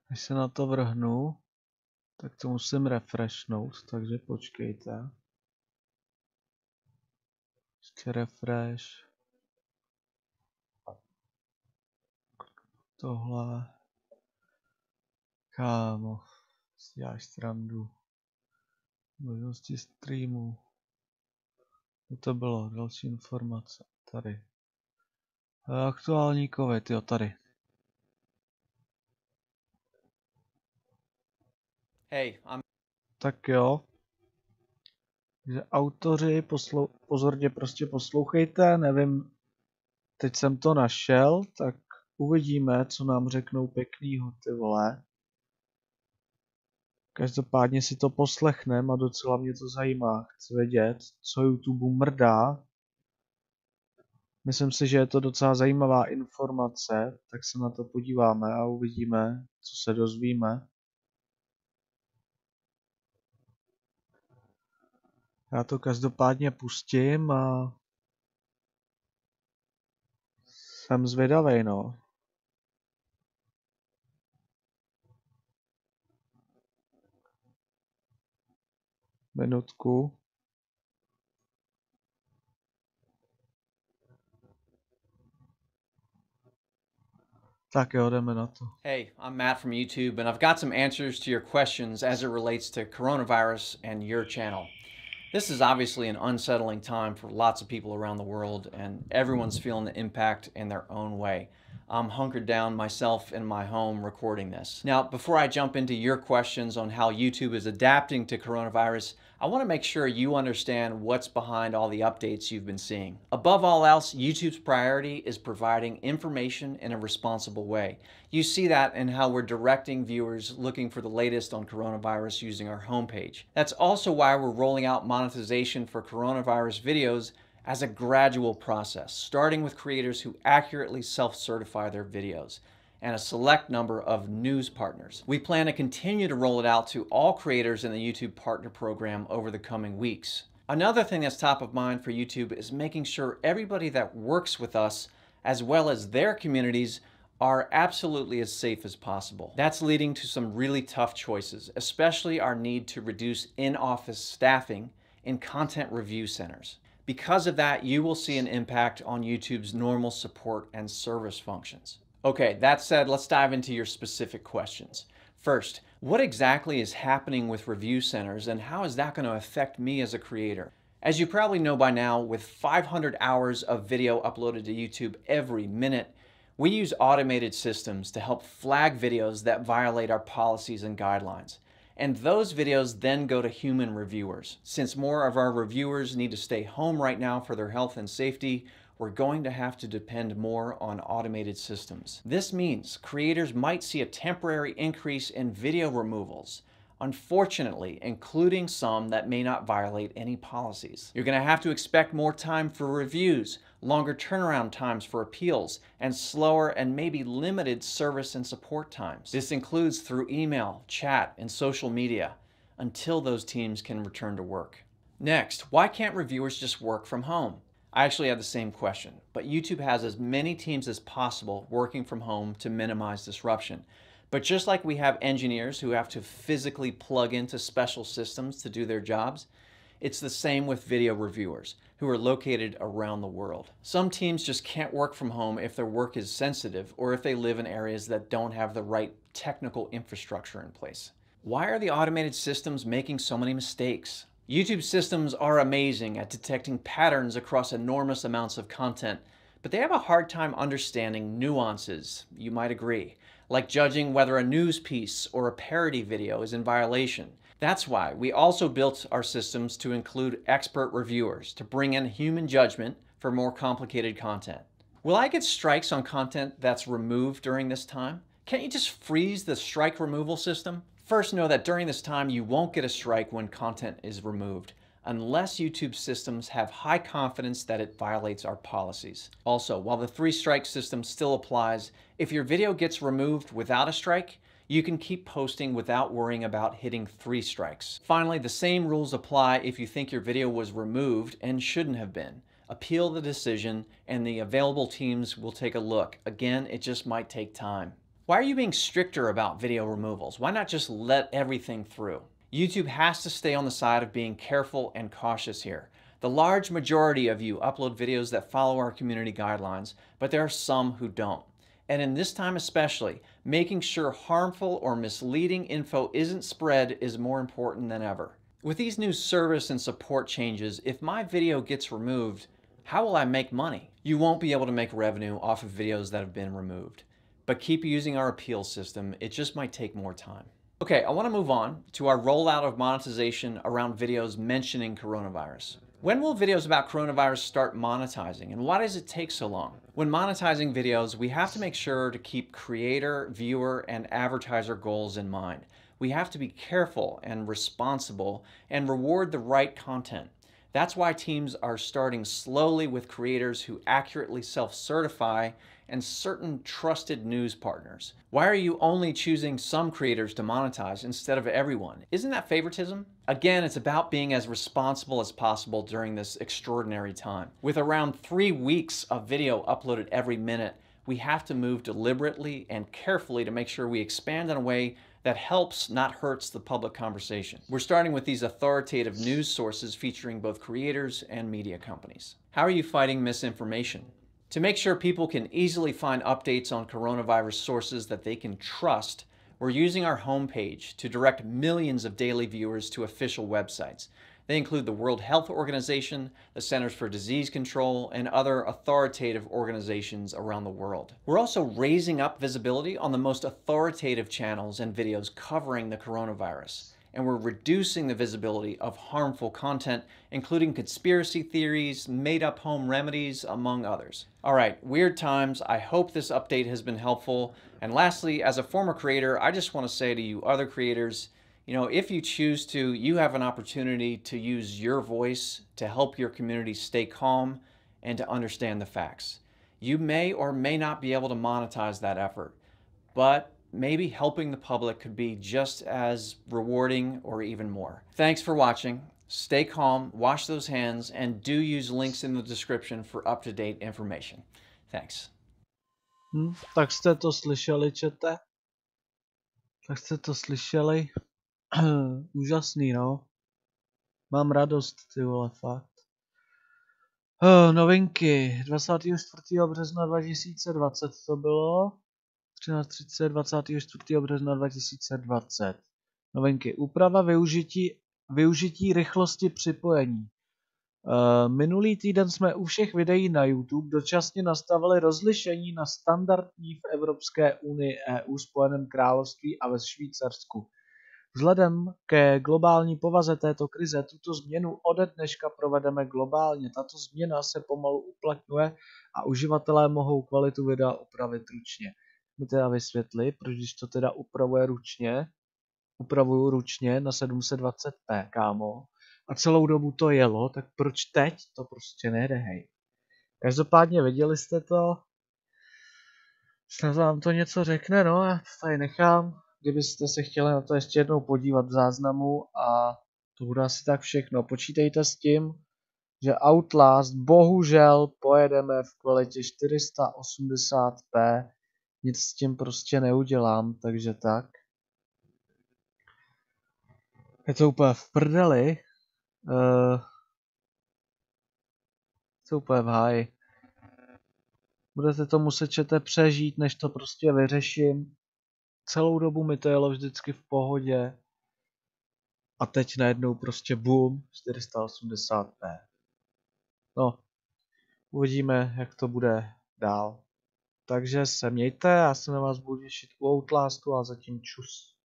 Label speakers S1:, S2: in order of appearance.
S1: Když se na to vrhnu, tak to musím refreshnout, takže počkejte. Ještě refresh. Tohle. Kámo, si děláš srandu. Možnosti streamu. Kde to bylo? Další informace. Tady. Aktuální covid, jo, tady.
S2: Hey,
S1: Tak jo. Takže autoři, pozorně prostě poslouchejte, nevím, teď jsem to našel, tak uvidíme, co nám řeknou pěknýho, ty vole. Každopádně si to poslechneme a docela mě to zajímá. Chci vědět, co YouTube mrdá. Myslím si, že je to docela zajímavá informace, tak se na to podíváme a uvidíme, co se dozvíme. Já to každopádně pustím a jsem zvědavej, no. Minutku. Tak jo, jdeme na to.
S2: Hey, I'm Matt from YouTube, and I've got some answers to your questions as it relates to coronavirus and your channel. This is obviously an unsettling time for lots of people around the world, and everyone's feeling the impact in their own way. I'm hunkered down myself in my home recording this. Now, before I jump into your questions on how YouTube is adapting to coronavirus, I want to make sure you understand what's behind all the updates you've been seeing. Above all else, YouTube's priority is providing information in a responsible way. You see that in how we're directing viewers looking for the latest on coronavirus using our homepage. That's also why we're rolling out monetization for coronavirus videos as a gradual process, starting with creators who accurately self-certify their videos and a select number of news partners. We plan to continue to roll it out to all creators in the YouTube Partner Program over the coming weeks. Another thing that's top of mind for YouTube is making sure everybody that works with us, as well as their communities, are absolutely as safe as possible. That's leading to some really tough choices, especially our need to reduce in-office staffing in content review centers. Because of that, you will see an impact on YouTube's normal support and service functions. Okay, that said, let's dive into your specific questions. First, what exactly is happening with review centers and how is that going to affect me as a creator? As you probably know by now, with 500 hours of video uploaded to YouTube every minute, we use automated systems to help flag videos that violate our policies and guidelines. And those videos then go to human reviewers. Since more of our reviewers need to stay home right now for their health and safety, we're going to have to depend more on automated systems. This means creators might see a temporary increase in video removals, unfortunately, including some that may not violate any policies. You're going to have to expect more time for reviews, longer turnaround times for appeals, and slower and maybe limited service and support times. This includes through email, chat, and social media, until those teams can return to work. Next, why can't reviewers just work from home? I actually have the same question, but YouTube has as many teams as possible working from home to minimize disruption. But just like we have engineers who have to physically plug into special systems to do their jobs, it's the same with video reviewers who are located around the world. Some teams just can't work from home if their work is sensitive or if they live in areas that don't have the right technical infrastructure in place. Why are the automated systems making so many mistakes? YouTube systems are amazing at detecting patterns across enormous amounts of content, but they have a hard time understanding nuances, you might agree, like judging whether a news piece or a parody video is in violation. That's why we also built our systems to include expert reviewers to bring in human judgment for more complicated content. Will I get strikes on content that's removed during this time? Can't you just freeze the strike removal system? First, know that during this time you won't get a strike when content is removed, unless YouTube systems have high confidence that it violates our policies. Also, while the 3-strike system still applies, if your video gets removed without a strike, you can keep posting without worrying about hitting 3 strikes. Finally, the same rules apply if you think your video was removed and shouldn't have been. Appeal the decision and the available teams will take a look. Again, it just might take time. Why are you being stricter about video removals? Why not just let everything through? YouTube has to stay on the side of being careful and cautious here. The large majority of you upload videos that follow our community guidelines, but there are some who don't. And in this time especially, making sure harmful or misleading info isn't spread is more important than ever. With these new service and support changes, if my video gets removed, how will I make money? You won't be able to make revenue off of videos that have been removed. But keep using our appeal system. It just might take more time. Okay, I want to move on to our rollout of monetization around videos mentioning coronavirus. When will videos about coronavirus start monetizing, and why does it take so long? When monetizing videos, we have to make sure to keep creator, viewer, and advertiser goals in mind. We have to be careful and responsible and reward the right content. That's why teams are starting slowly with creators who accurately self-certify and certain trusted news partners. Why are you only choosing some creators to monetize instead of everyone? Isn't that favoritism? Again, it's about being as responsible as possible during this extraordinary time. With around 3 weeks of video uploaded every minute, we have to move deliberately and carefully to make sure we expand in a way that helps, not hurts, the public conversation. We're starting with these authoritative news sources featuring both creators and media companies. How are you fighting misinformation? To make sure people can easily find updates on coronavirus sources that they can trust, we're using our homepage to direct millions of daily viewers to official websites. They include the World Health Organization, the Centers for Disease Control, and other authoritative organizations around the world. We're also raising up visibility on the most authoritative channels and videos covering the coronavirus. And we're reducing the visibility of harmful content, including conspiracy theories, made-up home remedies, among others. All right, weird times. I hope this update has been helpful. And lastly, as a former creator, I just want to say to you other creators, if you choose to, you have an opportunity to use your voice to help your community stay calm and to understand the facts. You may or may not be able to monetize that effort, but maybe helping the public could be just as rewarding or even more. Thanks for watching. Stay calm, wash those hands, and do use links in the description for up-to-date information. Thanks.
S1: Tak jste to slyšeli, čete? Tak jste to slyšeli? Úžasný, no. Mám radost, ty vole, fakt. Novinky. 24. března 2020 to bylo. 13.30 24. března 2020. Novinky. Úprava využití rychlosti připojení. Minulý týden jsme u všech videí na YouTube dočasně nastavili rozlišení na standardní v Evropské unii, EU, Spojeném království a ve Švýcarsku. Vzhledem ke globální povaze této krize tuto změnu ode dneška provedeme globálně. Tato změna se pomalu uplatňuje a uživatelé mohou kvalitu videa upravit ručně. Mi teda vysvětli, proč když to teda upravuju ručně na 720p, kámo, a celou dobu to jelo, tak proč teď to prostě nejde, hej. Každopádně viděli jste to, snad vám to něco řekne, no, já to tady nechám, kdybyste se chtěli na to ještě jednou podívat v záznamu a to bude asi tak všechno. Počítejte s tím, že Outlast bohužel pojedeme v kvalitě 480p, nic s tím prostě neudělám, takže tak. Je to úplně v prdeli. To úplně v háji. Budete to muset přežít, než to prostě vyřeším. Celou dobu mi to jelo vždycky v pohodě. A teď najednou prostě boom, 480p. No, uvidíme, jak to bude dál. Takže se mějte, já se na vás budu těšit u Outlastu a zatím čus.